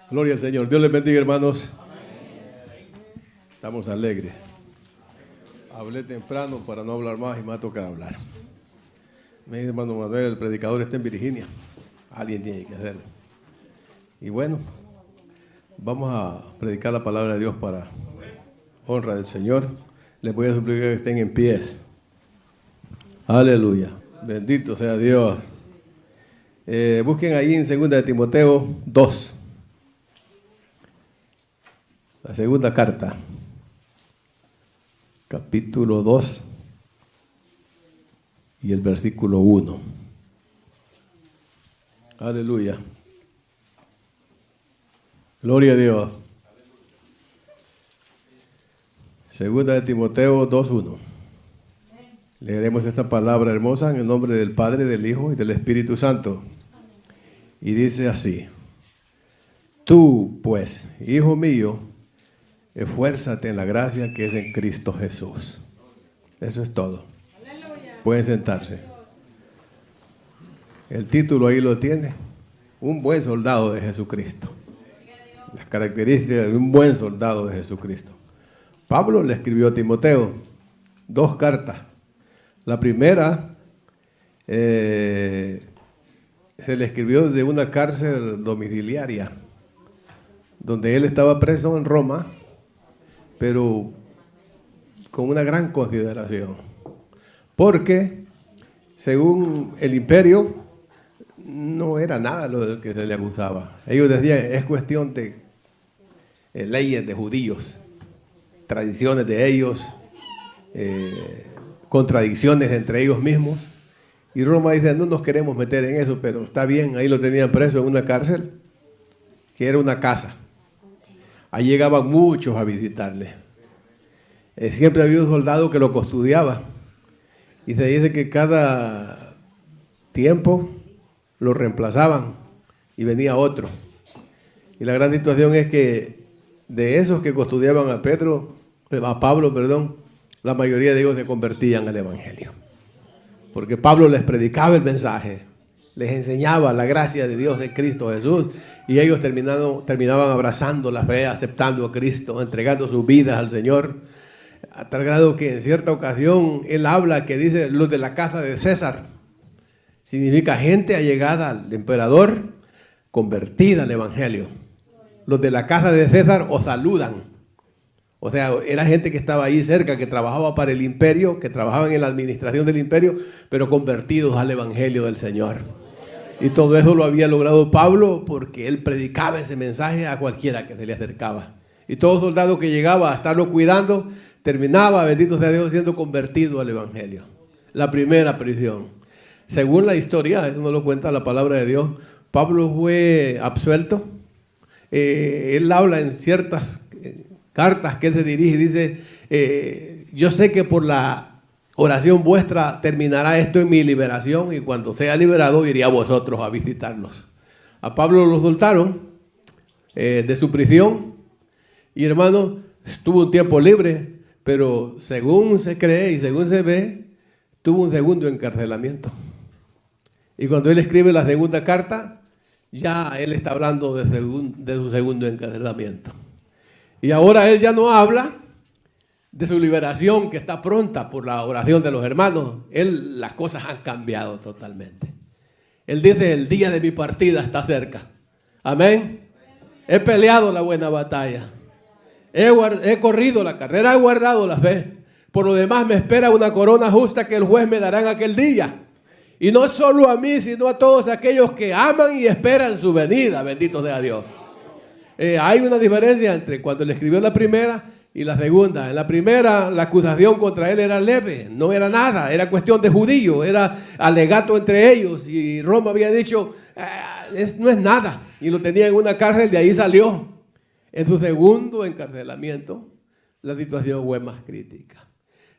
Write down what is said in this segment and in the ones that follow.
Gloria al Señor. Dios les bendiga, hermanos. Estamos alegres. Hablé temprano para no hablar más y me va a tocar hablar. Me dice hermano Manuel, el predicador está en Virginia. Alguien tiene que hacerlo. Y bueno, vamos a predicar la palabra de Dios para honra del Señor. Les voy a suplicar que estén en pies. Aleluya. Bendito sea Dios. Busquen ahí en 2 de Timoteo 2. La segunda carta. Capítulo 2. Y el versículo 1. Aleluya. Gloria a Dios. 2 de Timoteo 2:1. Leeremos esta palabra hermosa en el nombre del Padre, del Hijo y del Espíritu Santo. Y dice así: Tú, pues, hijo mío, esfuérzate en la gracia que es en Cristo Jesús. Eso es todo. Pueden sentarse. El título ahí lo tiene. Un buen soldado de Jesucristo. Las características de un buen soldado de Jesucristo. Pablo le escribió a Timoteo 2 cartas. La primera se le escribió desde una cárcel domiciliaria, donde él estaba preso en Roma, pero con una gran consideración. Porque, según el imperio, no era nada lo que se le acusaba. Ellos decían, es cuestión de leyes de judíos, tradiciones de ellos, contradicciones entre ellos mismos. Y Roma dice, no nos queremos meter en eso, pero está bien. Ahí lo tenían preso en una cárcel, que era una casa. Ahí llegaban muchos a visitarle. Siempre había un soldado que lo custodiaba. Y se dice que cada tiempo lo reemplazaban y venía otro. Y la gran situación es que de esos que custodiaban a Pablo, la mayoría de ellos se convertían al Evangelio. Porque Pablo les predicaba el mensaje, les enseñaba la gracia de Dios de Cristo Jesús, y ellos terminaban abrazando la fe, aceptando a Cristo, entregando sus vidas al Señor, a tal grado que en cierta ocasión él habla que dice, los de la casa de César, significa gente allegada al emperador, convertida al Evangelio. Los de la casa de César os saludan. O sea, era gente que estaba ahí cerca, que trabajaba para el imperio, que trabajaban en la administración del imperio, pero convertidos al Evangelio del Señor. Y todo eso lo había logrado Pablo porque él predicaba ese mensaje a cualquiera que se le acercaba. Y todo soldado que llegaba a estarlo cuidando, terminaba, bendito sea Dios, siendo convertido al Evangelio. La primera prisión. Según la historia, eso no lo cuenta la palabra de Dios, Pablo fue absuelto. Él habla en ciertas cartas que él se dirige y dice, yo sé que por la oración vuestra terminará esto en mi liberación, y cuando sea liberado iré a vosotros a visitarlos. A Pablo lo soltaron de su prisión, y hermano, estuvo un tiempo libre, pero según se cree y según se ve, tuvo un segundo encarcelamiento. Y cuando él escribe la segunda carta, ya él está hablando de su segundo encarcelamiento. Y ahora él ya no habla de su liberación, que está pronta por la oración de los hermanos. Las cosas han cambiado totalmente. Él dice, el día de mi partida está cerca. Amén. He peleado la buena batalla. He corrido la carrera, he guardado la fe. Por lo demás me espera una corona justa que el juez me dará en aquel día. Y no solo a mí, sino a todos aquellos que aman y esperan su venida. Bendito sea Dios. Hay una diferencia entre cuando le escribió la primera y la segunda. En la primera, la acusación contra él era leve, no era nada, era cuestión de judíos, era alegato entre ellos. Y Roma había dicho, no es nada. Y lo tenía en una cárcel, de ahí salió. En su segundo encarcelamiento, la situación fue más crítica.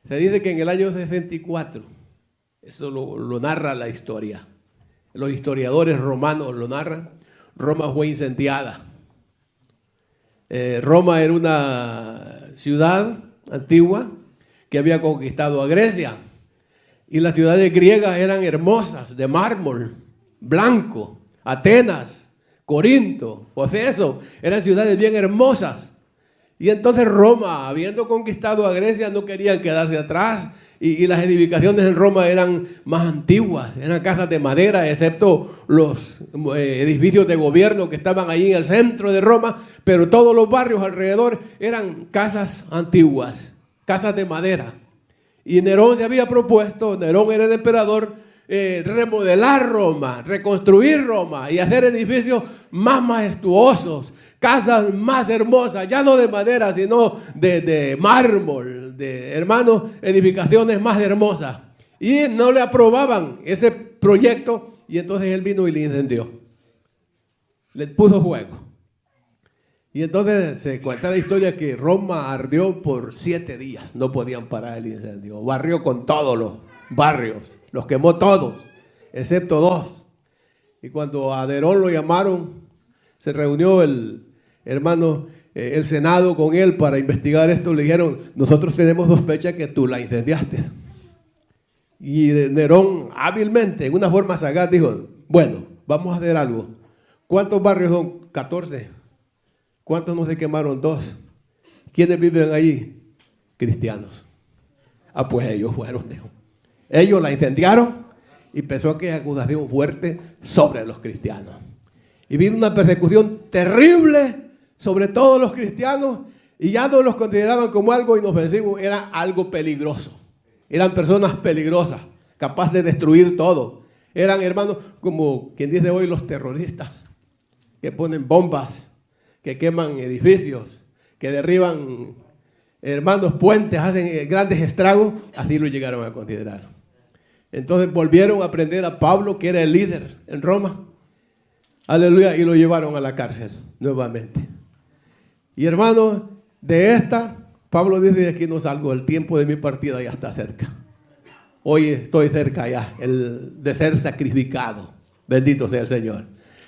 Se dice que en el año 64, eso lo narra la historia, los historiadores romanos lo narran, Roma fue incendiada. Roma era una ciudad antigua que había conquistado a Grecia, y las ciudades griegas eran hermosas, de mármol, blanco. Atenas, Corinto o Efeso, eran ciudades bien hermosas. Y entonces Roma, habiendo conquistado a Grecia, no querían quedarse atrás. Y las edificaciones en Roma eran más antiguas, eran casas de madera, excepto los edificios de gobierno que estaban ahí en el centro de Roma, pero todos los barrios alrededor eran casas antiguas, casas de madera. Y Nerón se había propuesto, Nerón era el emperador, remodelar Roma, reconstruir Roma y hacer edificios más majestuosos, casas más hermosas, ya no de madera, sino de mármol, hermanos, edificaciones más hermosas. Y no le aprobaban ese proyecto y entonces él vino y le incendió. Le puso fuego. Y entonces se cuenta la historia que Roma ardió por 7 días. No podían parar el incendio. Barrió con todos los barrios. Los quemó todos, excepto 2. Y cuando a Nerón lo llamaron, se reunió el Senado con él para investigar esto. Le dijeron, nosotros tenemos sospecha que tú la incendiaste. Y Nerón hábilmente, en una forma sagaz, dijo, bueno, vamos a hacer algo. ¿Cuántos barrios son? 14. ¿Cuántos no se quemaron? 2. ¿Quiénes viven allí? Cristianos. Ah, pues ellos fueron, dijo. Ellos la incendiaron y empezó aquella acusación fuerte sobre los cristianos. Y vino una persecución terrible sobre todos los cristianos y ya no los consideraban como algo inofensivo, era algo peligroso. Eran personas peligrosas, capaces de destruir todo. Eran, hermanos, como quien dice hoy, los terroristas, que ponen bombas, que queman edificios, que derriban, hermanos, puentes, hacen grandes estragos. Así lo llegaron a considerar. Entonces volvieron a prender a Pablo, que era el líder en Roma. Aleluya, y lo llevaron a la cárcel nuevamente. Y hermanos, Pablo dice, de aquí no salgo, el tiempo de mi partida ya está cerca. Hoy estoy cerca ya, de ser sacrificado. Bendito sea el Señor.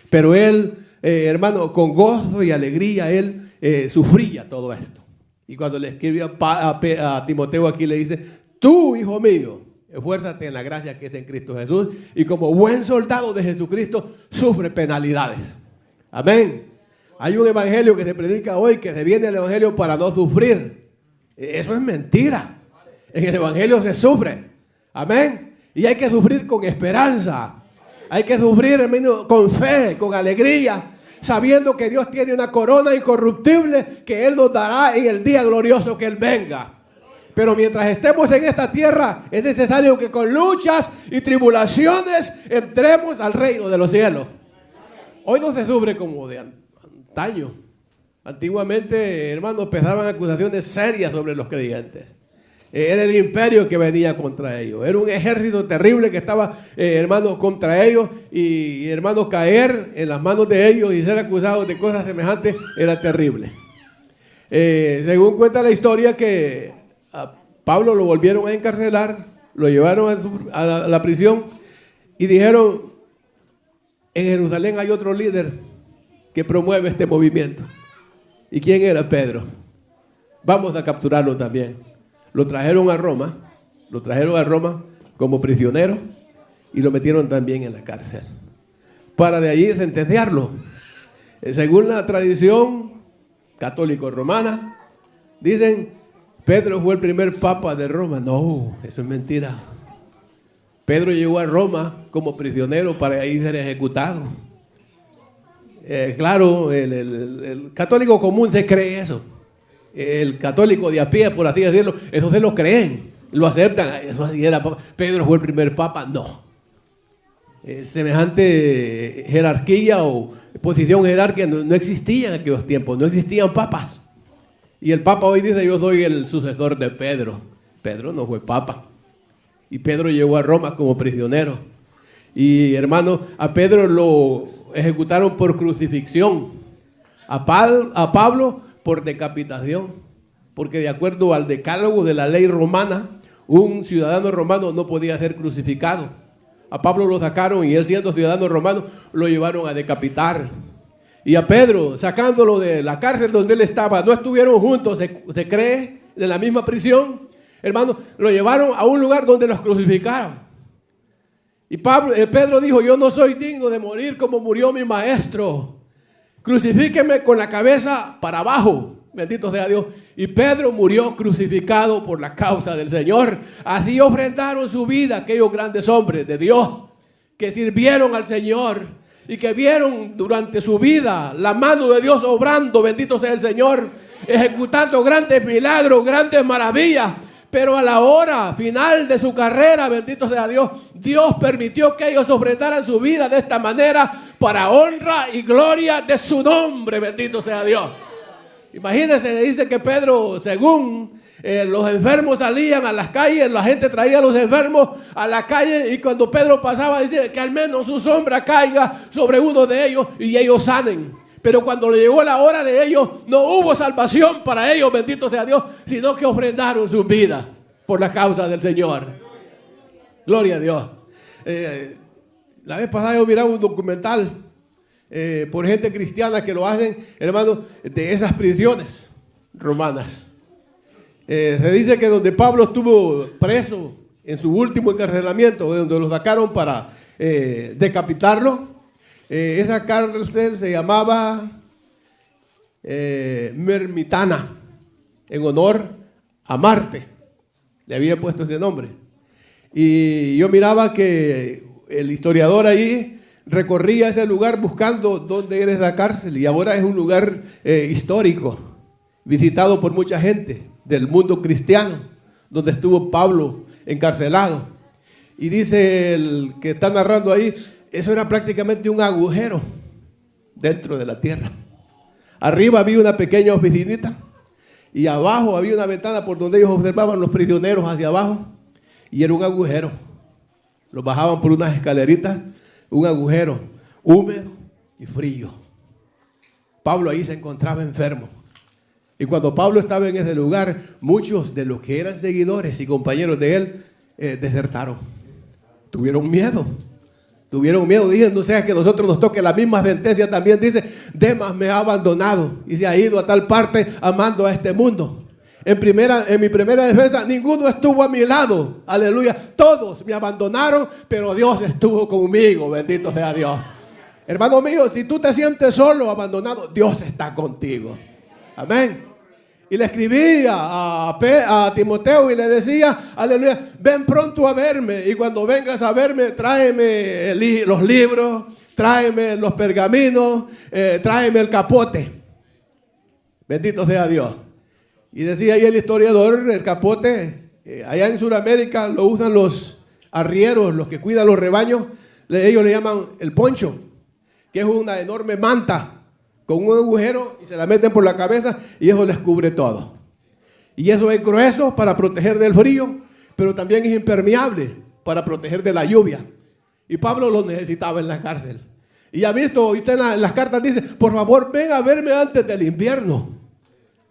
Pero él, hermano, con gozo y alegría, él sufría todo esto. Y cuando le escribió a Timoteo aquí, le dice, tú, hijo mío, esfuérzate en la gracia que es en Cristo Jesús y como buen soldado de Jesucristo sufre penalidades. Amén. Hay un evangelio que se predica hoy que se viene el evangelio para no sufrir. Eso es mentira. En el evangelio se sufre. Amén. Y hay que sufrir con esperanza. Hay que sufrir, hermano, con fe, con alegría, sabiendo que Dios tiene una corona incorruptible que Él nos dará en el día glorioso que Él venga. Pero mientras estemos en esta tierra, es necesario que con luchas y tribulaciones entremos al reino de los cielos. Hoy no se sufre como de antaño. Antiguamente, hermanos, pesaban acusaciones serias sobre los creyentes. Era el imperio que venía contra ellos. Era un ejército terrible que estaba, hermanos, contra ellos. Y, hermanos, caer en las manos de ellos y ser acusados de cosas semejantes era terrible. Según cuenta la historia que a Pablo lo volvieron a encarcelar, lo llevaron a la prisión y dijeron, en Jerusalén hay otro líder que promueve este movimiento. ¿Y quién era? Pedro. Vamos a capturarlo también. Lo trajeron a Roma como prisionero y lo metieron también en la cárcel para de allí sentenciarlo. Según la tradición católico-romana, dicen Pedro fue el primer papa de Roma. No, eso es mentira. Pedro llegó a Roma como prisionero para ahí ser ejecutado. Claro, el católico común se cree eso. El católico de a pie, por así decirlo, eso se lo creen, lo aceptan. Eso así era. Pedro fue el primer papa. No. Semejante jerarquía o posición jerárquica no existía en aquellos tiempos. No existían papas. Y el papa hoy dice, yo soy el sucesor de Pedro. Pedro no fue papa. Y Pedro llegó a Roma como prisionero. Y hermano, a Pedro lo ejecutaron por crucifixión. A Pablo por decapitación. Porque de acuerdo al decálogo de la ley romana, un ciudadano romano no podía ser crucificado. A Pablo lo sacaron y él, siendo ciudadano romano, lo llevaron a decapitar. Y a Pedro, sacándolo de la cárcel donde él estaba, no estuvieron juntos, se cree, de la misma prisión. Hermano, lo llevaron a un lugar donde los crucificaron. Y Pedro dijo, yo no soy digno de morir como murió mi maestro. crucifíqueme con la cabeza para abajo. Bendito sea Dios. Y Pedro murió crucificado por la causa del Señor. Así ofrendaron su vida aquellos grandes hombres de Dios que sirvieron al Señor y que vieron durante su vida la mano de Dios obrando, bendito sea el Señor, ejecutando grandes milagros, grandes maravillas. Pero a la hora final de su carrera, bendito sea Dios, Dios permitió que ellos ofrendaran su vida de esta manera para honra y gloria de su nombre, bendito sea Dios. Imagínense, dice que Pedro, según los enfermos salían a las calles, la gente traía a los enfermos a la calle, y cuando Pedro pasaba, dice que al menos su sombra caiga sobre uno de ellos y ellos sanen. Pero cuando le llegó la hora de ellos, no hubo salvación para ellos, bendito sea Dios, sino que ofrendaron sus vidas por la causa del Señor. Gloria a Dios. La vez pasada yo miraba un documental por gente cristiana que lo hacen, hermano, de esas prisiones romanas. Se dice que donde Pablo estuvo preso en su último encarcelamiento, donde lo sacaron para decapitarlo, esa cárcel se llamaba Mermitana, en honor a Marte. Le había puesto ese nombre. Y yo miraba que el historiador ahí recorría ese lugar buscando dónde era esa cárcel, y ahora es un lugar histórico, visitado por mucha gente del mundo cristiano, donde estuvo Pablo encarcelado. Y dice el que está narrando ahí, eso era prácticamente un agujero dentro de la tierra. Arriba había una pequeña oficinita y abajo había una ventana por donde ellos observaban los prisioneros hacia abajo, y era un agujero. Los bajaban por unas escaleritas, un agujero húmedo y frío. Pablo ahí se encontraba enfermo. Y cuando Pablo estaba en ese lugar, muchos de los que eran seguidores y compañeros de él desertaron. Tuvieron miedo. Dicen, no sea que a nosotros nos toque la misma sentencia también. Dice, Demas me ha abandonado y se ha ido a tal parte amando a este mundo. En mi primera defensa, ninguno estuvo a mi lado. Aleluya. Todos me abandonaron, pero Dios estuvo conmigo. Bendito sea Dios. Hermano mío, si tú te sientes solo, abandonado, Dios está contigo. Amén. Y le escribía a Timoteo y le decía, aleluya, ven pronto a verme. Y cuando vengas a verme, tráeme los libros, tráeme los pergaminos, tráeme el capote. Bendito sea Dios. Y decía ahí el historiador, el capote, allá en Sudamérica lo usan los arrieros, los que cuidan los rebaños. Ellos le llaman el poncho, que es una enorme manta con un agujero, y se la meten por la cabeza y eso les cubre todo. Y eso es grueso para proteger del frío, pero también es impermeable para proteger de la lluvia. Y Pablo lo necesitaba en la cárcel. Y ha visto, usted en las cartas dice, por favor ven a verme antes del invierno.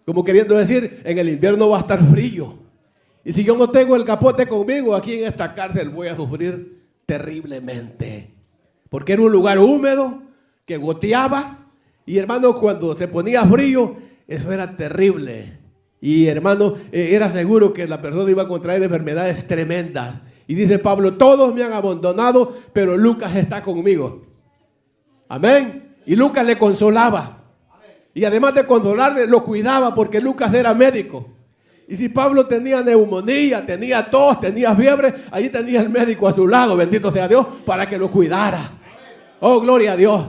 Como queriendo decir, en el invierno va a estar frío. Y si yo no tengo el capote conmigo, aquí en esta cárcel voy a sufrir terriblemente. Porque era un lugar húmedo, que goteaba. Y hermano, cuando se ponía frío, eso era terrible. Y hermano, era seguro que la persona iba a contraer enfermedades tremendas. Y dice Pablo, todos me han abandonado, pero Lucas está conmigo. Amén. Y Lucas le consolaba. Y además de consolarle, lo cuidaba, porque Lucas era médico. Y si Pablo tenía neumonía, tenía tos, tenía fiebre, allí tenía el médico a su lado, bendito sea Dios, para que lo cuidara. Oh, gloria a Dios.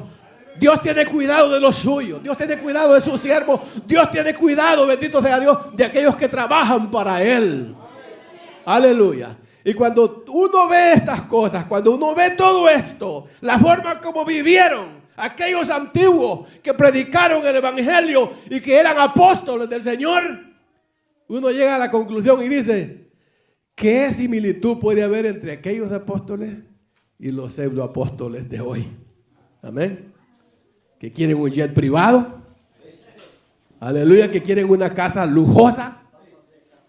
Dios tiene cuidado de los suyos. Dios tiene cuidado de sus siervos. Dios tiene cuidado, bendito sea Dios, de aquellos que trabajan para Él. Aleluya. Y cuando uno ve estas cosas, cuando uno ve todo esto, la forma como vivieron aquellos antiguos que predicaron el evangelio y que eran apóstoles del Señor, uno llega a la conclusión y dice, ¿qué similitud puede haber entre aquellos apóstoles y los pseudoapóstoles de hoy? Amén. Que quieren un jet privado, aleluya, que quieren una casa lujosa.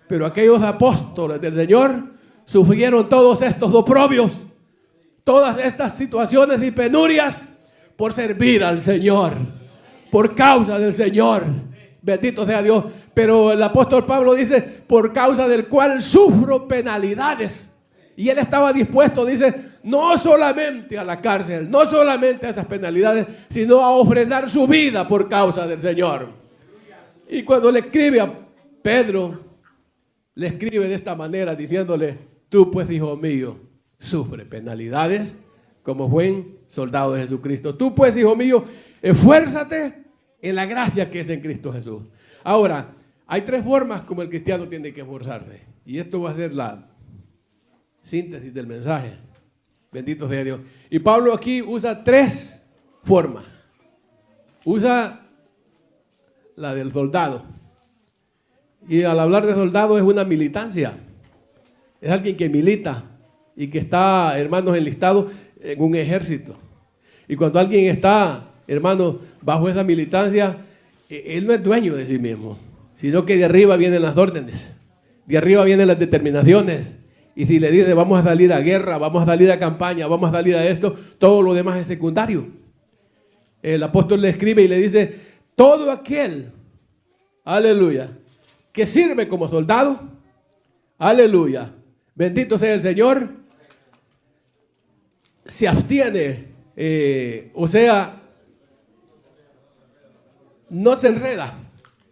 Pero aquellos apóstoles del Señor sufrieron todos estos oprobios, todas estas situaciones y penurias por servir al Señor, por causa del Señor. Bendito sea Dios. Pero el apóstol Pablo dice, por causa del cual sufro penalidades Y él estaba dispuesto, dice, no solamente a la cárcel, no solamente a esas penalidades, sino a ofrendar su vida por causa del Señor. Y cuando le escribe a Pedro, le escribe de esta manera diciéndole, tú pues, hijo mío, sufre penalidades como buen soldado de Jesucristo. Tú pues, hijo mío, esfuérzate en la gracia que es en Cristo Jesús. Ahora, hay tres formas como el cristiano tiene que esforzarse. Y esto va a ser la síntesis del mensaje. Bendito sea Dios. Y Pablo aquí usa tres formas. Usa la del soldado. Y al hablar de soldado es una militancia. Es alguien que milita y que está, hermanos, enlistado en un ejército. Y cuando alguien está, hermanos, bajo esa militancia, él no es dueño de sí mismo, sino que de arriba vienen las órdenes, de arriba vienen las determinaciones. Y si le dice, vamos a salir a guerra, vamos a salir a campaña, vamos a salir a esto, todo lo demás es secundario. El apóstol le escribe y le dice, todo aquel, aleluya, que sirve como soldado, aleluya, bendito sea el Señor, se abstiene, o sea, no se enreda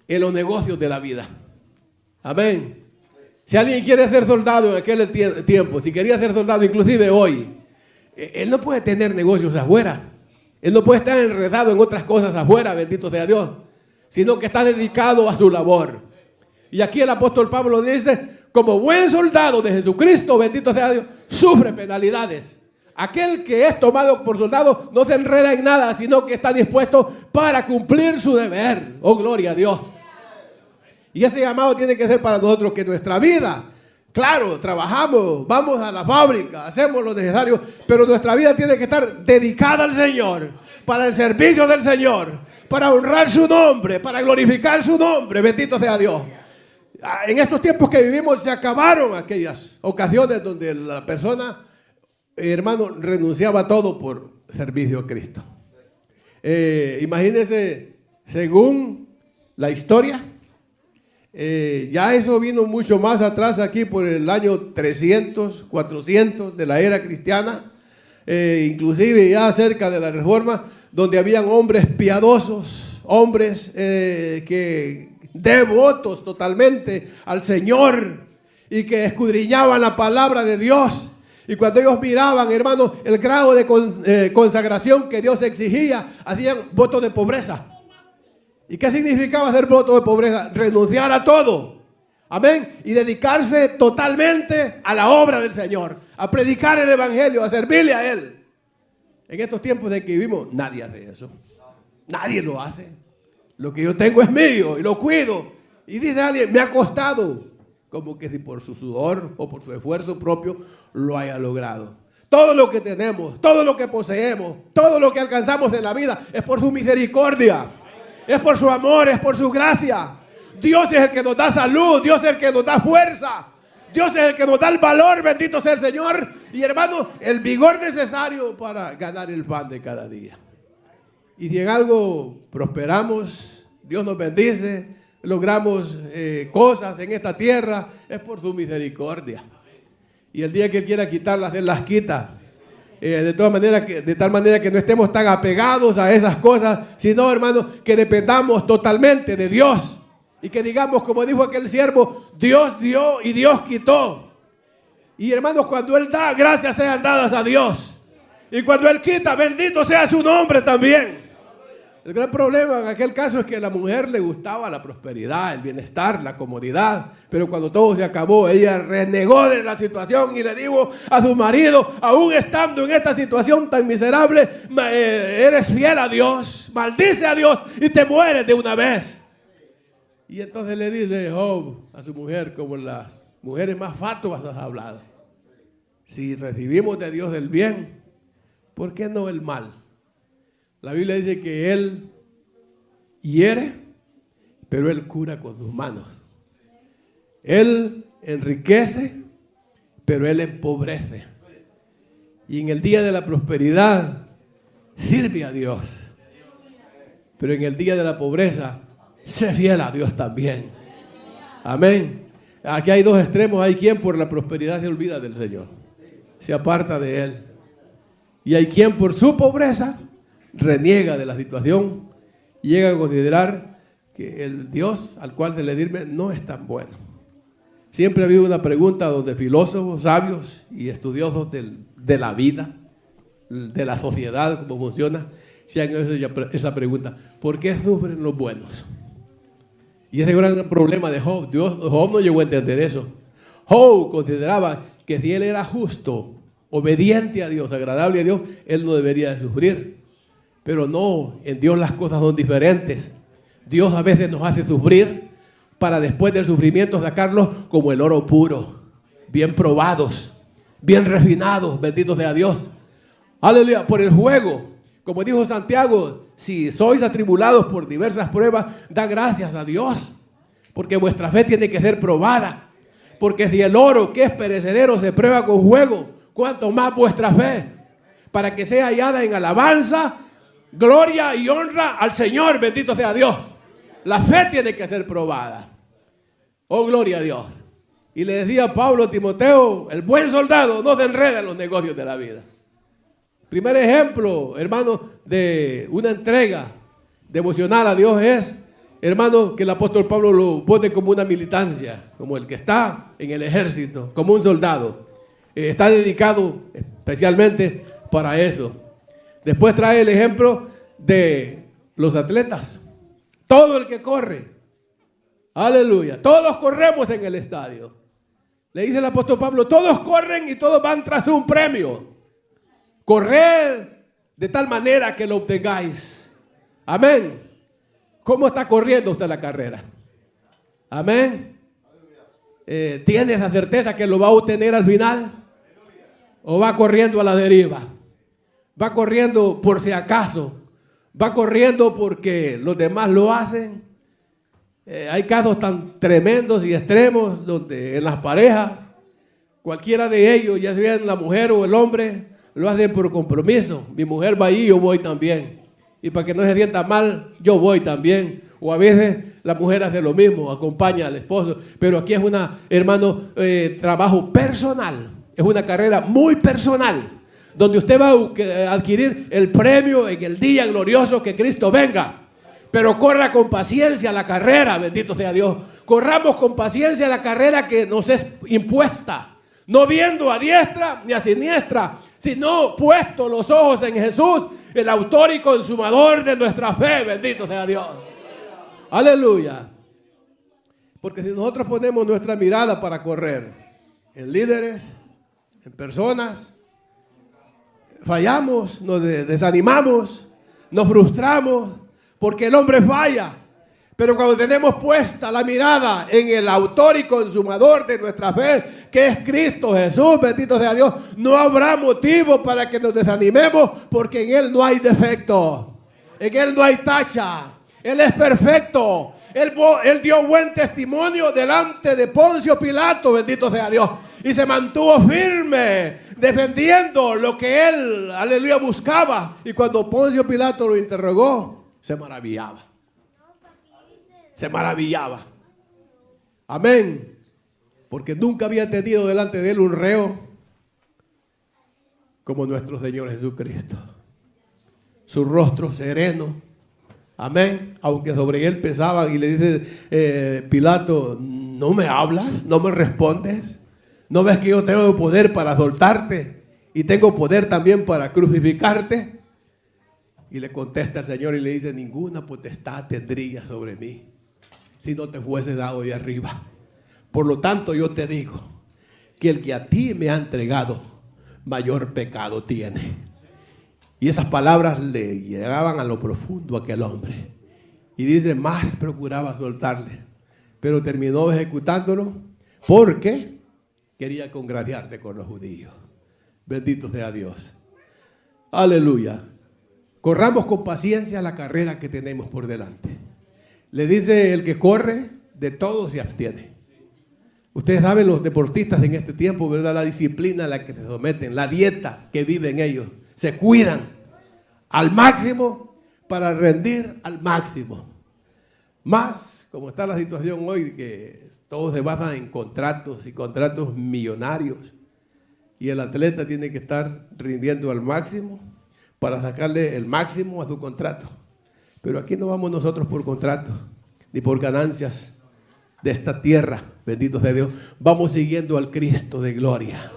en los negocios de la vida. Amén. Si alguien quiere ser soldado en aquel tiempo, si quería ser soldado inclusive hoy, él no puede tener negocios afuera. Él no puede estar enredado en otras cosas afuera, bendito sea Dios, sino que está dedicado a su labor. Y aquí el apóstol Pablo dice, como buen soldado de Jesucristo, bendito sea Dios, sufre penalidades. Aquel que es tomado por soldado no se enreda en nada, sino que está dispuesto para cumplir su deber. Oh, gloria a Dios. Y ese llamado tiene que ser para nosotros, que nuestra vida, claro, trabajamos, vamos a la fábrica, hacemos lo necesario, pero nuestra vida tiene que estar dedicada al Señor, para el servicio del Señor, para honrar su nombre, para glorificar su nombre, bendito sea Dios. En estos tiempos que vivimos se acabaron aquellas ocasiones donde la persona, hermano, renunciaba a todo por servicio a Cristo. Imagínense, según la historia, ya eso vino mucho más atrás, aquí por el año 300, 400 de la era cristiana, inclusive ya cerca de la Reforma, donde habían hombres piadosos, hombres que devotos totalmente al Señor y que escudriñaban la palabra de Dios. Y cuando ellos miraban, hermanos, el grado de consagración que Dios exigía, hacían voto de pobreza. ¿Y qué significaba hacer voto de pobreza? Renunciar a todo. Amén. Y dedicarse totalmente a la obra del Señor, a predicar el evangelio, a servirle a Él. En estos tiempos en que vivimos, nadie hace eso. Nadie lo hace. Lo que yo tengo es mío y lo cuido. Y dice alguien, me ha costado. Como que si por su sudor o por su esfuerzo propio lo haya logrado. Todo lo que tenemos, todo lo que poseemos, todo lo que alcanzamos en la vida es por su misericordia. Es por su amor, es por su gracia. Dios es el que nos da salud, Dios es el que nos da fuerza, Dios es el que nos da el valor, bendito sea el Señor. Y hermano, el vigor necesario para ganar el pan de cada día. Y si en algo prosperamos, Dios nos bendice, logramos cosas en esta tierra, es por su misericordia. Y el día que Él quiera quitarlas, Él las quita. De tal manera que no estemos tan apegados a esas cosas, sino, hermano, que dependamos totalmente de Dios. Y que digamos, como dijo aquel siervo, Dios dio y Dios quitó. Y hermanos, cuando Él da, gracias sean dadas a Dios. Y cuando Él quita, bendito sea su nombre también. El gran problema en aquel caso es que a la mujer le gustaba la prosperidad, el bienestar, la comodidad. Pero cuando todo se acabó, ella renegó de la situación y le dijo a su marido, aún estando en esta situación tan miserable, eres fiel a Dios, maldice a Dios y te mueres de una vez. Y entonces le dice Job a su mujer, como las mujeres más fatuas has hablado. Si recibimos de Dios el bien, ¿por qué no el mal? La Biblia dice que Él hiere, pero Él cura con sus manos. Él enriquece, pero Él empobrece. Y en el día de la prosperidad sirve a Dios. Pero en el día de la pobreza sé fiel a Dios también. Amén. Aquí hay dos extremos. Hay quien por la prosperidad se olvida del Señor. se aparta de él. Y hay quien por su pobreza reniega de la situación y llega a considerar que el Dios al cual se le sirve no es tan bueno. Siempre ha habido una pregunta donde filósofos, sabios y estudiosos de la vida, de la sociedad, cómo funciona, se han hecho esa pregunta: ¿por qué sufren los buenos? Y ese gran problema de Job, Job no llegó a entender eso. Job consideraba que si él era justo, obediente a Dios, agradable a Dios, él no debería de sufrir. Pero no, en Dios las cosas son diferentes. Dios a veces nos hace sufrir para después del sufrimiento sacarlos como el oro puro, bien probados, bien refinados, bendito sea Dios. Aleluya, por el juego. Como dijo Santiago, si sois atribulados por diversas pruebas, da gracias a Dios, porque vuestra fe tiene que ser probada. Porque si el oro, que es perecedero, se prueba con fuego, cuánto más vuestra fe, para que sea hallada en alabanza, gloria y honra al Señor, bendito sea Dios. La fe tiene que ser probada. Oh, gloria a Dios. Y le decía Pablo a Timoteo: el buen soldado no se enreda en los negocios de la vida. Primer ejemplo, hermano, de una entrega devocional a Dios es, hermano, que el apóstol Pablo lo pone como una militancia, como el que está en el ejército, como un soldado. Está dedicado especialmente para eso. Después trae el ejemplo de los atletas. Todo el que corre, aleluya, todos corremos en el estadio. Le dice el apóstol Pablo: todos corren y todos van tras un premio. Corred de tal manera que lo obtengáis. Amén. ¿Cómo está corriendo usted la carrera? Amén. ¿Tiene esa certeza que lo va a obtener al final? ¿O va corriendo a la deriva? ¿Va corriendo por si acaso? ¿Va corriendo porque los demás lo hacen? Hay casos tan tremendos y extremos donde en las parejas, cualquiera de ellos, ya sea la mujer o el hombre, lo hacen por compromiso. Mi mujer va ahí, yo voy también. Y para que no se sienta mal, yo voy también. O a veces la mujer hace lo mismo, acompaña al esposo. Pero aquí es hermano, trabajo personal. Es una carrera muy personal, donde usted va a adquirir el premio en el día glorioso que Cristo venga. Pero corra con paciencia la carrera, bendito sea Dios. Corramos con paciencia la carrera que nos es impuesta. No viendo a diestra ni a siniestra, sino puesto los ojos en Jesús, el autor y consumador de nuestra fe, bendito sea Dios. Aleluya. Porque si nosotros ponemos nuestra mirada para correr en líderes, en personas, fallamos, nos desanimamos, nos frustramos, porque el hombre falla. Pero cuando tenemos puesta la mirada en el autor y consumador de nuestra fe, que es Cristo Jesús, bendito sea Dios, no habrá motivo para que nos desanimemos, porque en Él no hay defecto, en Él no hay tacha, Él es perfecto. Él dio buen testimonio delante de Poncio Pilato, bendito sea Dios, y se mantuvo firme, defendiendo lo que él, aleluya, buscaba. Y cuando Poncio Pilato lo interrogó, se maravillaba. Se maravillaba. Amén. Porque nunca había tenido delante de él un reo como nuestro Señor Jesucristo. Su rostro sereno. Amén. Aunque sobre él pesaban y le dice Pilato: ¿no me hablas? ¿No me respondes? ¿No ves que yo tengo poder para soltarte? Y tengo poder también para crucificarte. Y le contesta el Señor y le dice: ninguna potestad tendría sobre mí si no te fuese dado de arriba. Por lo tanto, yo te digo que el que a ti me ha entregado, mayor pecado tiene. Y esas palabras le llegaban a lo profundo a aquel hombre. Y dice: más procuraba soltarle, pero terminó ejecutándolo porque quería congraciarte con los judíos. Bendito sea Dios. Aleluya. Corramos con paciencia la carrera que tenemos por delante. Le dice: el que corre, de todo se abstiene. Ustedes saben, los deportistas en este tiempo, ¿verdad? La disciplina a la que se someten, la dieta que viven ellos. Se cuidan al máximo para rendir al máximo. Más, como está la situación hoy, que todos se basan en contratos y contratos millonarios. Y el atleta tiene que estar rindiendo al máximo para sacarle el máximo a su contrato. Pero aquí no vamos nosotros por contrato, ni por ganancias de esta tierra, bendito sea Dios. Vamos siguiendo al Cristo de gloria.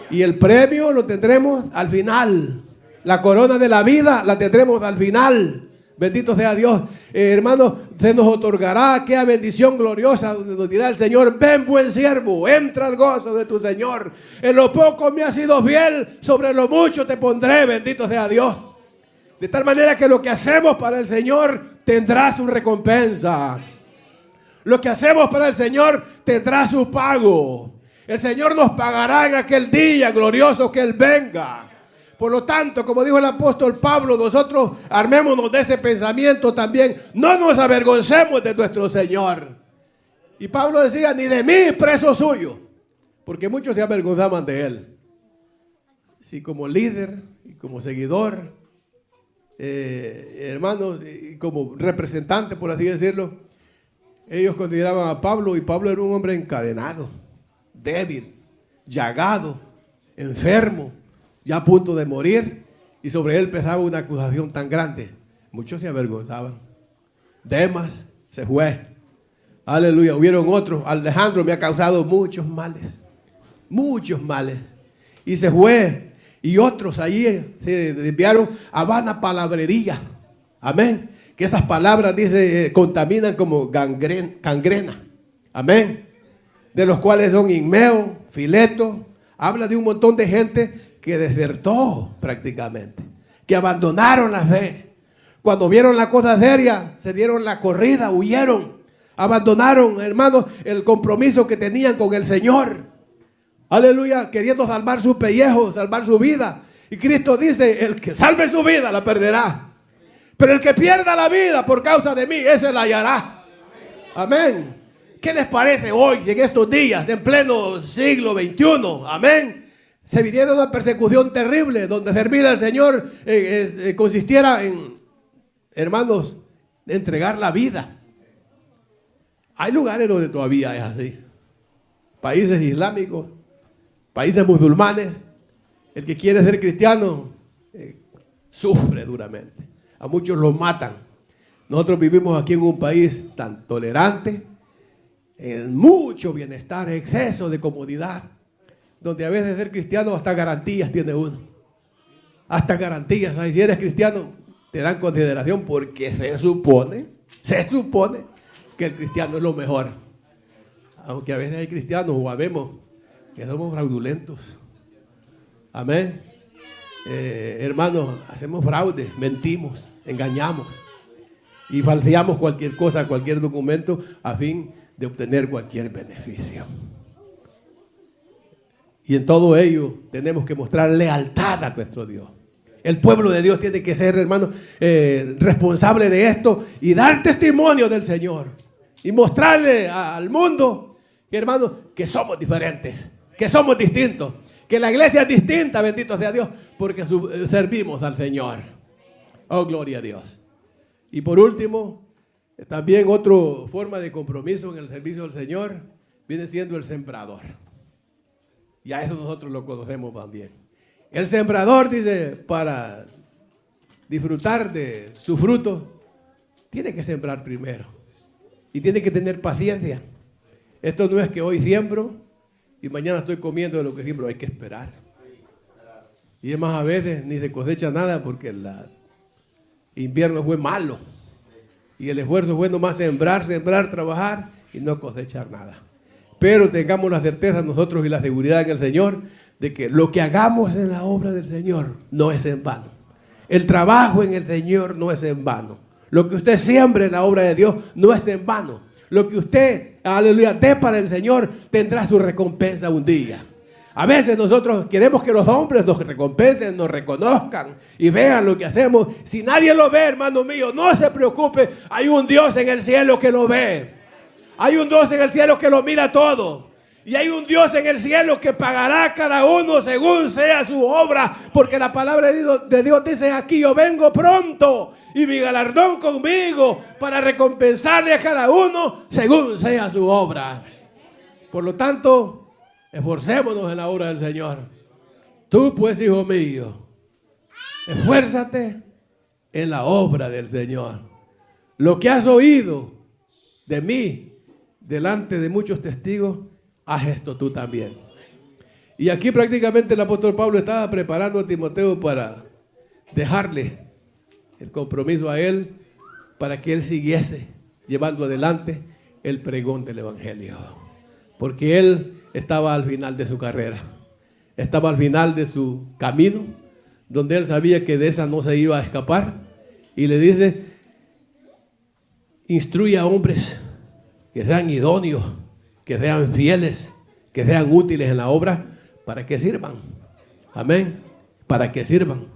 Y el premio lo tendremos al final. La corona de la vida la tendremos al final. Bendito sea Dios. Hermanos, se nos otorgará aquella bendición gloriosa donde nos dirá el Señor: ven, buen siervo, entra al gozo de tu Señor. En lo poco me has sido fiel, sobre lo mucho te pondré. Bendito sea Dios. De tal manera que lo que hacemos para el Señor tendrá su recompensa. Lo que hacemos para el Señor tendrá su pago. El Señor nos pagará en aquel día glorioso que Él venga. Por lo tanto, como dijo el apóstol Pablo, nosotros armémonos de ese pensamiento también. No nos avergoncemos de nuestro Señor. Y Pablo decía: ni de mí, preso suyo. Porque muchos se avergonzaban de Él. Sí, como líder y como seguidor, hermanos, y como representante, por así decirlo, ellos consideraban a Pablo, y Pablo era un hombre encadenado, débil, llagado, enfermo, ya a punto de morir, y sobre él pesaba una acusación tan grande. Muchos se avergonzaban. Demas se fue. Aleluya. Hubieron otros. Alejandro me ha causado muchos males. Muchos males. Y se fue. Y otros allí se desviaron a vana palabrería. Amén. Que esas palabras, dice, contaminan como gangrena. Amén. De los cuales son Ismeo, Fileto. Habla de un montón de gente que desertó prácticamente, que abandonaron la fe. Cuando vieron la cosa seria, se dieron la corrida, huyeron, abandonaron, hermanos, el compromiso que tenían con el Señor. Aleluya, queriendo salvar su pellejo, salvar su vida. Y Cristo dice: el que salve su vida la perderá, pero el que pierda la vida por causa de mí, ese la hallará. Amén. ¿Qué les parece hoy, si en estos días, en pleno siglo XXI, amén, se viniera una persecución terrible donde servir al Señor consistiera en, hermanos, entregar la vida? Hay lugares donde todavía es así. Países islámicos, países musulmanes. El que quiere ser cristiano sufre duramente. A muchos los matan. Nosotros vivimos aquí en un país tan tolerante, en mucho bienestar, exceso de comodidad, donde a veces ser cristiano hasta garantías tiene uno. Hasta garantías. ¿Sabes? Si eres cristiano, te dan consideración porque se supone que el cristiano es lo mejor. Aunque a veces hay cristianos, o habemos, que somos fraudulentos. Amén. Hermanos, hacemos fraude, mentimos, engañamos y falseamos cualquier cosa, cualquier documento a fin de obtener cualquier beneficio. Y en todo ello tenemos que mostrar lealtad a nuestro Dios. El pueblo de Dios tiene que ser, hermano, responsable de esto y dar testimonio del Señor. Y mostrarle al mundo, hermano, que somos diferentes, que somos distintos, que la iglesia es distinta, bendito sea Dios, porque servimos al Señor. Oh, gloria a Dios. Y por último, también otra forma de compromiso en el servicio del Señor viene siendo el sembrador. Y a eso nosotros lo conocemos también. El sembrador, dice, para disfrutar de su fruto, tiene que sembrar primero. Y tiene que tener paciencia. Esto no es que hoy siembro y mañana estoy comiendo de lo que siembro. Hay que esperar. Y es más, a veces ni se cosecha nada porque el invierno fue malo. Y el esfuerzo fue nomás sembrar, trabajar y no cosechar nada. Pero tengamos la certeza nosotros y la seguridad en el Señor de que lo que hagamos en la obra del Señor no es en vano. El trabajo en el Señor no es en vano. Lo que usted siembre en la obra de Dios no es en vano. Lo que usted, aleluya, dé para el Señor tendrá su recompensa un día. A veces nosotros queremos que los hombres nos recompensen, nos reconozcan y vean lo que hacemos. Si nadie lo ve, hermano mío, no se preocupe. Hay un Dios en el cielo que lo ve. Hay un Dios en el cielo que lo mira todo. Y hay un Dios en el cielo que pagará a cada uno según sea su obra. Porque la palabra de Dios dice: aquí yo vengo pronto y mi galardón conmigo para recompensarle a cada uno según sea su obra. Por lo tanto, esforcémonos en la obra del Señor. Tú pues, hijo mío, esfuérzate en la obra del Señor. Lo que has oído de mí delante de muchos testigos, haz esto tú también. Y aquí prácticamente el apóstol Pablo estaba preparando a Timoteo para dejarle el compromiso a él, para que él siguiese llevando adelante el pregón del evangelio. Porque él estaba al final de su carrera, estaba al final de su camino, donde él sabía que de esa no se iba a escapar. Y le dice: instruye a hombres que sean idóneos, que sean fieles, que sean útiles en la obra, para que sirvan. Amén. Para que sirvan.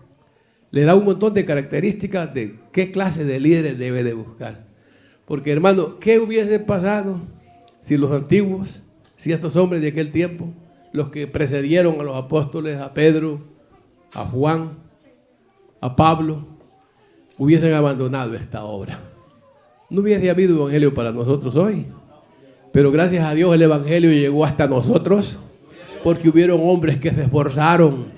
Le da un montón de características de qué clase de líderes debe de buscar. Porque, hermano, ¿qué hubiese pasado si los antiguos, si estos hombres de aquel tiempo, los que precedieron a los apóstoles, a Pedro, a Juan, a Pablo, hubiesen abandonado esta obra? No hubiese habido evangelio para nosotros hoy. Pero gracias a Dios el evangelio llegó hasta nosotros, porque hubieron hombres que se esforzaron,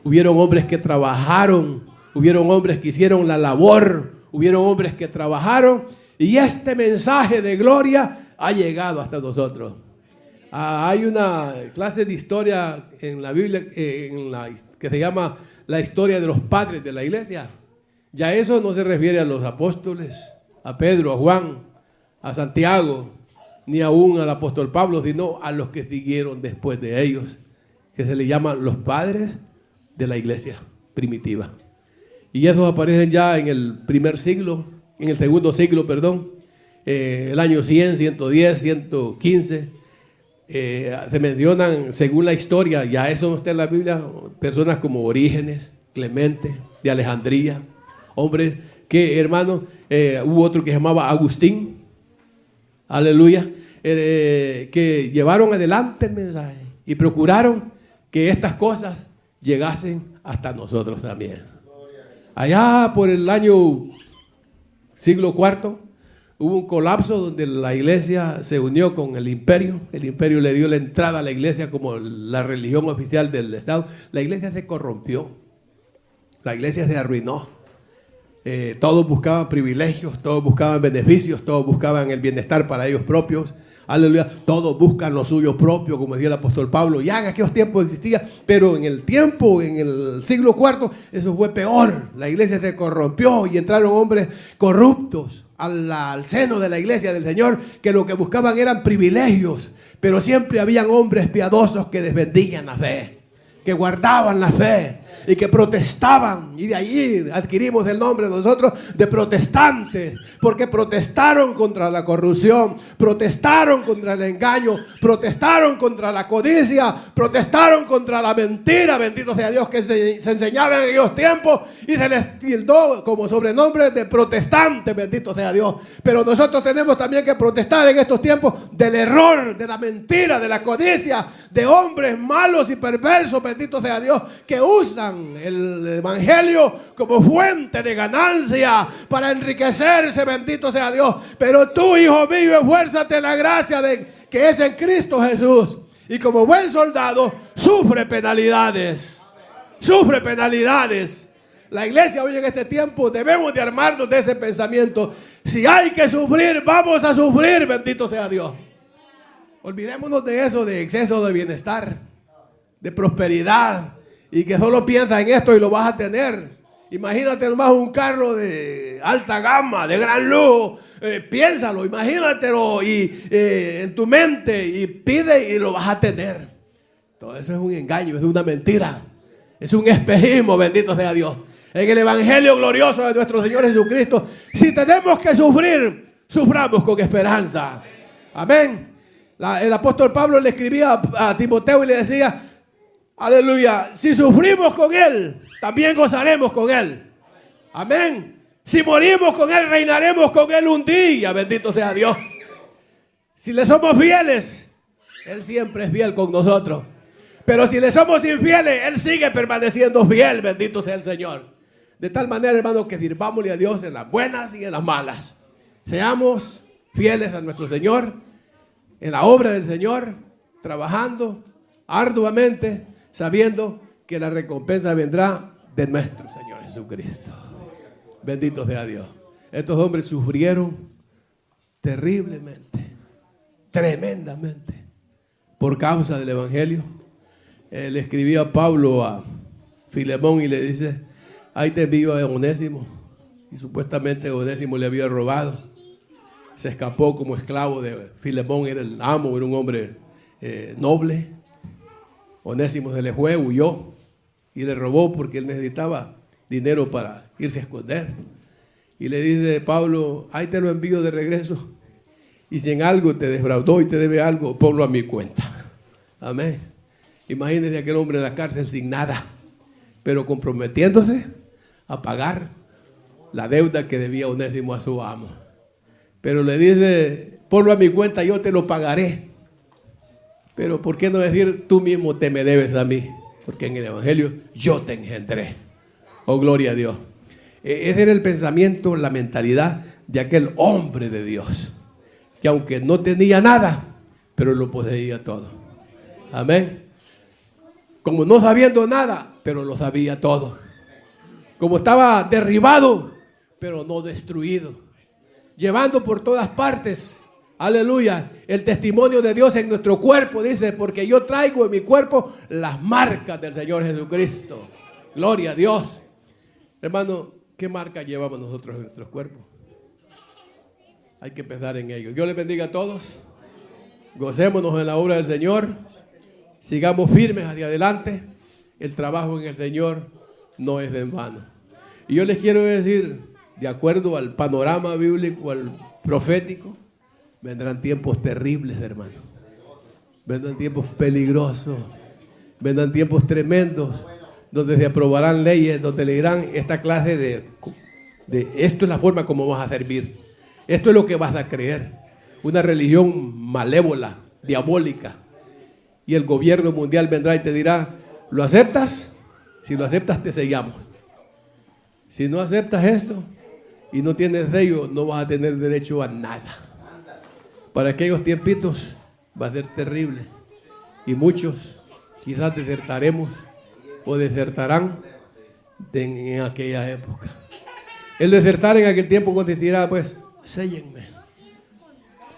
hubieron hombres que trabajaron, hubieron hombres que hicieron la labor, hubieron hombres que trabajaron, y este mensaje de gloria ha llegado hasta nosotros. Hay una clase de historia en la Biblia que se llama la historia de los padres de la iglesia. Ya eso no se refiere a los apóstoles, a Pedro, a Juan, a Santiago, ni aún al apóstol Pablo, sino a los que siguieron después de ellos, que se le llaman los padres de la iglesia primitiva. Y esos aparecen ya en el primer siglo, en el segundo siglo, perdón, el año 100, 110, 115. Se mencionan, según la historia, ya eso no está en la Biblia, personas como Orígenes, Clemente, de Alejandría, hombres que, hermanos, hubo otro que se llamaba Agustín, aleluya, que llevaron adelante el mensaje y procuraron que estas cosas llegasen hasta nosotros también. Allá por el año siglo IV hubo un colapso donde la iglesia se unió con el imperio le dio la entrada a la iglesia como la religión oficial del Estado. La iglesia se corrompió, la iglesia se arruinó. Todos buscaban privilegios, todos buscaban beneficios, todos buscaban el bienestar para ellos propios. Aleluya, todos buscan lo suyo propio, como decía el apóstol Pablo. Ya en aquellos tiempos existía, pero en el siglo IV, eso fue peor. La iglesia se corrompió y entraron hombres corruptos al seno de la iglesia del Señor, que lo que buscaban eran privilegios, pero siempre habían hombres piadosos que defendían la fe, que guardaban la fe y que protestaban, y de allí adquirimos el nombre nosotros de protestantes, porque protestaron contra la corrupción, protestaron contra el engaño, protestaron contra la codicia, protestaron contra la mentira, bendito sea Dios, que se enseñaba en aquellos tiempos, y se les tildó como sobrenombre de protestantes, bendito sea Dios. Pero nosotros tenemos también que protestar en estos tiempos del error, de la mentira, de la codicia, de hombres malos y perversos, bendito sea Dios, que usan el evangelio como fuente de ganancia para enriquecerse, bendito sea Dios. Pero tú, hijo mío, esfuérzate en la gracia que es en Cristo Jesús, y como buen soldado sufre penalidades. Sufre penalidades. La iglesia hoy en este tiempo debemos de armarnos de ese pensamiento. Si hay que sufrir, vamos a sufrir, bendito sea Dios. Olvidémonos de eso, de exceso de bienestar, de prosperidad, y que solo piensa en esto y lo vas a tener. Imagínate nomás un carro de alta gama, de gran lujo. Piénsalo, imagínatelo en tu mente, y pide y lo vas a tener. Todo eso es un engaño, es una mentira, es un espejismo, bendito sea Dios. En el evangelio glorioso de nuestro Señor Jesucristo, si tenemos que sufrir, suframos con esperanza. Amén. El apóstol Pablo le escribía a Timoteo y le decía: aleluya, si sufrimos con Él, también gozaremos con Él. Amén. Si morimos con Él, reinaremos con Él un día, bendito sea Dios. Si le somos fieles, Él siempre es fiel con nosotros. Pero si le somos infieles, Él sigue permaneciendo fiel, bendito sea el Señor. De tal manera, hermano, que sirvámosle a Dios en las buenas y en las malas. Seamos fieles a nuestro Señor, en la obra del Señor, trabajando arduamente, sabiendo que la recompensa vendrá de nuestro Señor Jesucristo. Bendito sea Dios. Estos hombres sufrieron terriblemente, tremendamente, por causa del Evangelio. Le escribía a Pablo a Filemón y le dice: ahí te envío a Onésimo. Y supuestamente Onésimo le había robado. Se escapó como esclavo de Filemón, era el amo, era un hombre noble. Onésimo se le fue, huyó y le robó porque él necesitaba dinero para irse a esconder. Y le dice Pablo: ahí te lo envío de regreso. Y si en algo te defraudó y te debe algo, ponlo a mi cuenta. Amén. Imagínense aquel hombre en la cárcel sin nada, pero comprometiéndose a pagar la deuda que debía Onésimo a su amo. Pero le dice: ponlo a mi cuenta, yo te lo pagaré. Pero ¿por qué no decir: tú mismo te me debes a mí? Porque en el Evangelio yo te engendré. Oh, gloria a Dios. Ese era el pensamiento, la mentalidad de aquel hombre de Dios, que aunque no tenía nada, pero lo poseía todo. Amén. Como no sabiendo nada, pero lo sabía todo. Como estaba derribado, pero no destruido. Llevando por todas partes, aleluya, el testimonio de Dios en nuestro cuerpo, dice: porque yo traigo en mi cuerpo las marcas del Señor Jesucristo. Gloria a Dios. Hermano, ¿qué marca llevamos nosotros en nuestros cuerpos? Hay que pensar en ello. Dios les bendiga a todos. Gocémonos en la obra del Señor. Sigamos firmes hacia adelante. El trabajo en el Señor no es en vano. Y yo les quiero decir, de acuerdo al panorama bíblico, al profético, vendrán tiempos terribles, hermano. Vendrán tiempos peligrosos. Vendrán tiempos tremendos, donde se aprobarán leyes, donde le dirán esta clase de esto es la forma como vas a servir. Esto es lo que vas a creer. Una religión malévola, diabólica. Y el gobierno mundial vendrá y te dirá: ¿lo aceptas? Si lo aceptas, te sellamos. Si no aceptas esto y no tienes sello, no vas a tener derecho a nada. Para aquellos tiempitos va a ser terrible. Y muchos quizás desertaremos o desertarán en aquella época. El desertar en aquel tiempo consistirá, pues: séllenme.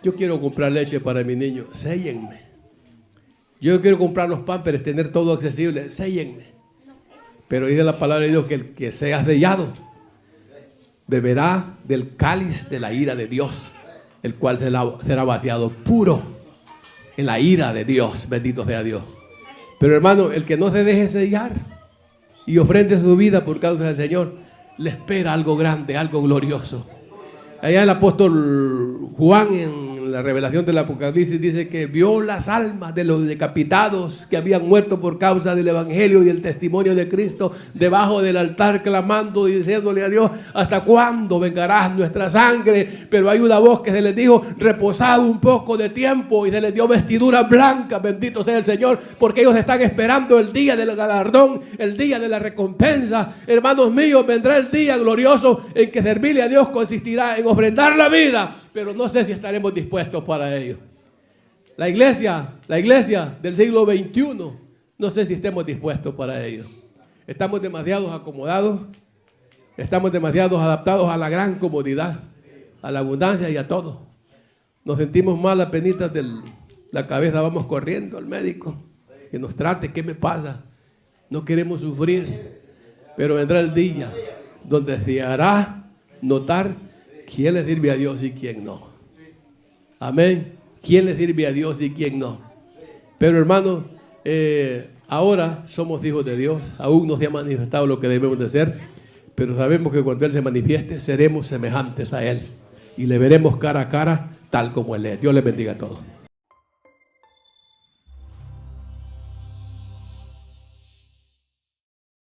Yo quiero comprar leche para mi niño, séllenme. Yo quiero comprar los pámperes, tener todo accesible, séllenme. Pero dice la palabra de Dios que el que sea sellado beberá del cáliz de la ira de Dios, el cual será vaciado puro en la ira de Dios. Bendito sea Dios. Pero hermano, el que no se deje sellar y ofrende su vida por causa del Señor, le espera algo grande, algo glorioso. Allá el apóstol Juan, en la revelación del Apocalipsis, dice que vio las almas de los decapitados que habían muerto por causa del Evangelio y del testimonio de Cristo debajo del altar, clamando y diciéndole a Dios: ¿hasta cuándo vengarás nuestra sangre? Pero hay una voz que se les dijo: reposad un poco de tiempo, y se les dio vestiduras blancas. Bendito sea el Señor, porque ellos están esperando el día del galardón, el día de la recompensa. Hermanos míos, vendrá el día glorioso en que servirle a Dios consistirá en ofrendar la vida, pero no sé si estaremos dispuestos para ello. La iglesia del siglo XXI, no sé si estemos dispuestos para ello. Estamos demasiado acomodados, estamos demasiado adaptados a la gran comodidad, a la abundancia y a todo. Nos sentimos mal, apenitas de la cabeza vamos corriendo al médico, que nos trate, ¿qué me pasa? No queremos sufrir, pero vendrá el día donde se hará notar quién le sirve a Dios y quién no. Amén. ¿Quién le sirve a Dios y quién no? Pero hermano, ahora somos hijos de Dios. Aún no se ha manifestado lo que debemos de ser, pero sabemos que cuando Él se manifieste seremos semejantes a Él y le veremos cara a cara tal como Él es. Dios les bendiga a todos.